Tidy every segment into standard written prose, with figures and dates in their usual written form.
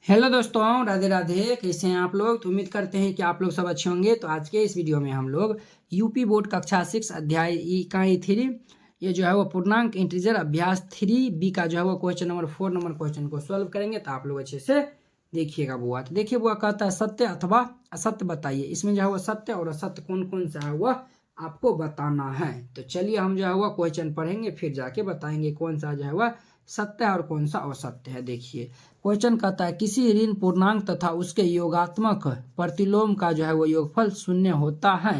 Hello दोस्तों, राधे राधे। कैसे हैं आप लोग? तो उम्मीद करते हैं कि आप लोग सब अच्छे होंगे। तो आज के इस वीडियो में हम लोग यूपी बोर्ड कक्षा 6 अध्याय इकाई 3 ये जो है वो पूर्णांक इंटीजर अभ्यास 3B का जो है वो क्वेश्चन नंबर 4 नंबर क्वेश्चन को सॉल्व करेंगे। तो आप लोग अच्छे से देखिएगा बुआ। तो देखिए बुआ कहता है सत्य अथवा असत्य बताइए। इसमें जो है वो सत्य और असत्य कौन कौन सा है वह आपको बताना है। तो चलिए हम जो है वह क्वेश्चन पढ़ेंगे, फिर जाके बताएंगे कौन सा जो है वह सत्य है और कौन सा असत्य है। देखिए क्वेश्चन कहता है किसी ऋण पूर्णांक तथा उसके योगात्मक प्रतिलोम का जो है वो योगफल शून्य होता है।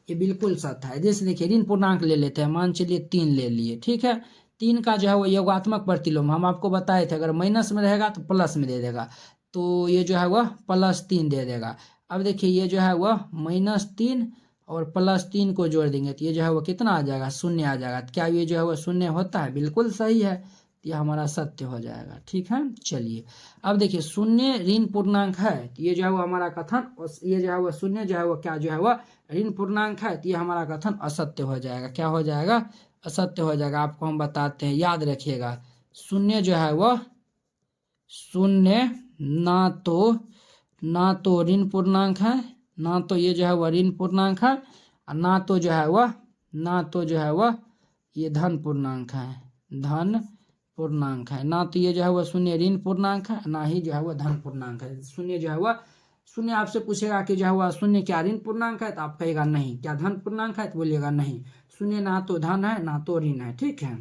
ये बिल्कुल सत्य है। जैसे देखिए ऋण पूर्णांक ले लेते हैं, मान चलिए 3 ले लिए, ठीक है। 3 का जो है वो योगात्मक प्रतिलोम हम आपको बताए थे, अगर माइनस में रहेगा तो प्लस में दे देगा, तो ये जो है वह +3 दे देगा। अब देखिए ये जो है वह -3 और +3 को जोड़ देंगे तो ये जो है वो कितना आ जाएगा? शून्य आ जाएगा। क्या ये जो है वो शून्य होता है? बिल्कुल सही है, यह हमारा सत्य हो जाएगा। ठीक है, चलिए अब देखिए शून्य ऋण पूर्णांक है तो ये जो है वो हमारा कथन, ये जो है वो शून्य जो है वो क्या जो है वो ऋण पूर्णांक है तो ये हमारा कथन असत्य हो जाएगा। क्या हो जाएगा? असत्य हो जाएगा। आपको हम बताते हैं, याद रखिएगा। शून्य जो है वो शून्य ना तो ऋण पूर्णांक है, ना तो ये जो है वह ऋण पूर्णांक है, और ना तो जो है वह ये धन पूर्णांक है। धन पूर्णांक है ना, तो ये जो है वह शून्य ऋण पूर्णांक है, ना ही जो है वह धन पूर्णांक है। शून्य जो है वह शून्य आपसे पूछेगा कि जो है वह शून्य क्या ऋण पूर्णांक है, तो आप कहेगा नहीं। क्या धन पूर्णांक है, तो बोलिएगा नहीं। शून्य ना तो धन है ना तो ऋण है। ठीक है,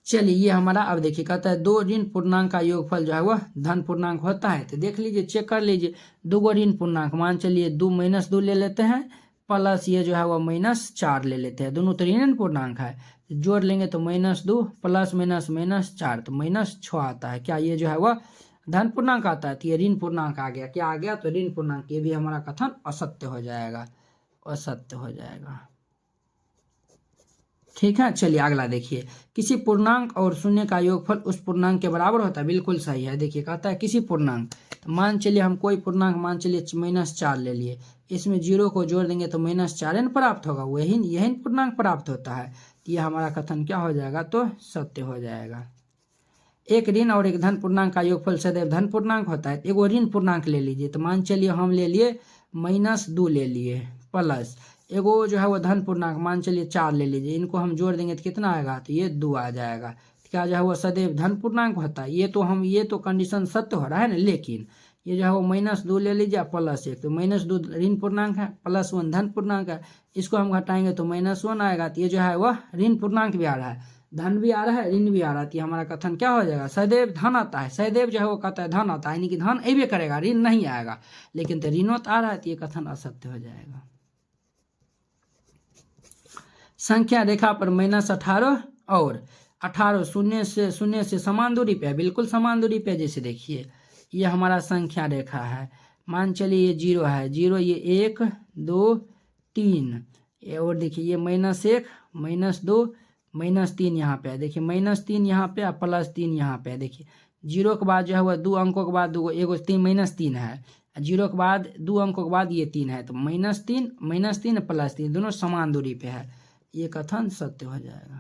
चलिए ये हमारा अब देखिए कहता है 2 ऋण पूर्णांक का योगफल जो है वह धन पूर्णांक होता है। तो देख लीजिए, चेक कर लीजिए। 2 ऋण पूर्णांक, मान चलिए 2 -2 ले लेते हैं, प्लस ये जो है वह -4 ले लेते हैं। दोनों तो ऋण पूर्णांक है, जोड़ लेंगे तो -2 प्लस -4 तो -6 आता है। क्या ये जो है वह धन पूर्णांक आता है? तो ये ऋण पूर्णांक आ गया। क्या आ गया? तो ऋण पूर्णांक। ये भी हमारा कथन असत्य हो जाएगा, असत्य हो जाएगा। ठीक है, चलिए अगला देखिए। किसी पूर्णांक और शून्य का योगफल उस पूर्णांक के बराबर होता है। बिल्कुल सही है। देखिए कहता है किसी पूर्णांक, तो मान चलिए हम कोई पूर्णांक, मान चलिए -4 ले लिए, इसमें 0 को जोड़ देंगे तो -4 प्राप्त होगा। यही पूर्णांक प्राप्त होता है। तो यह हमारा कथन क्या हो जाएगा? तो सत्य हो जाएगा। एक ऋण और एक धन पूर्णांक का योगफल सदैव धन पूर्णांक होता है। एगो ऋण पूर्णांक ले लीजिए, तो मान चलिए हम ले लिए -2 ले लिए, प्लस एगो जो है वो धन पूर्णांक, मान चलिए 4 ले लीजिए। इनको हम जोड़ देंगे तो कितना आएगा? तो ये 2 आ जाएगा। क्या जो है वो सदैव धन पूर्णांक होता है? ये तो कंडीशन सत्य हो रहा है ना, लेकिन ये जो है वो -2 ले लीजिए +1, तो -2 ऋण पूर्णांक है, +1 धन पूर्णांक है। इसको हम घटाएंगे तो -1 आएगा। तो ये जो है वह ऋण पूर्णांक भी आ रहा है, धन भी आ रहा है, ऋण भी आ रहा है। तो हमारा कथन क्या हो जाएगा? सदैव धन आता है। सदैव जो है वो कहता है धन आता है, यानी कि धन अबे करेगा, ऋण नहीं आएगा। लेकिन तो ऋणोत आ रहा है, तो ये कथन असत्य हो जाएगा। संख्या रेखा पर -18 और 18 शून्य से समान दूरी पे है। बिल्कुल समान दूरी पे। जैसे देखिए ये हमारा संख्या रेखा है, मान चलिए ये 0 है, 0 ये 1 2 3, और देखिए ये -1 -2 -3 यहाँ पे है। देखिए -3 यहाँ पे और +3 यहाँ पे है। देखिए 0 के बाद जो है वह 2 अंकों के बाद दो एगो -3 है, 0 के बाद 2 अंकों के बाद ये 3 है, तो -3 +3 दोनों समान दूरी पे है। ये कथन सत्य हो जाएगा।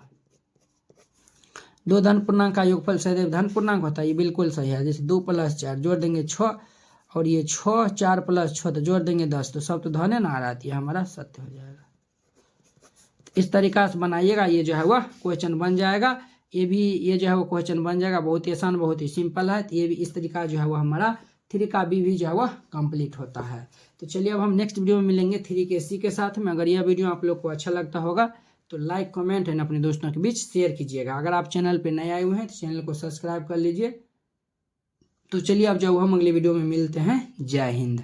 2 धन पूर्णांक का योगफल सदैव धन पूर्णांक होता है। ये बिल्कुल सही है। जैसे 2 + 4 जोड़ देंगे 6, और ये 6 4 + 6 तो जोड़ देंगे 10, तो सब तो धने ना आ रहा है। हमारा सत्य हो जाएगा। इस तरीका से बनाइएगा, ये जो है वह क्वेश्चन बन जाएगा। ये जो है वो क्वेश्चन बन जाएगा। बहुत ही आसान, बहुत ही सिंपल है। तो ये भी इस तरीका जो है वो हमारा 3 का B भी जो है वह कंप्लीट होता है। तो चलिए अब हम नेक्स्ट वीडियो में मिलेंगे 3 के C के साथ में। अगर यह वीडियो आप लोग को अच्छा लगता होगा तो लाइक कमेंट एंड अपने दोस्तों के बीच शेयर कीजिएगा। अगर आप चैनल पे नए आए हुए हैं तो चैनल को सब्सक्राइब कर लीजिए। तो चलिए अब जब हम अगले वीडियो में मिलते हैं। जय हिंद।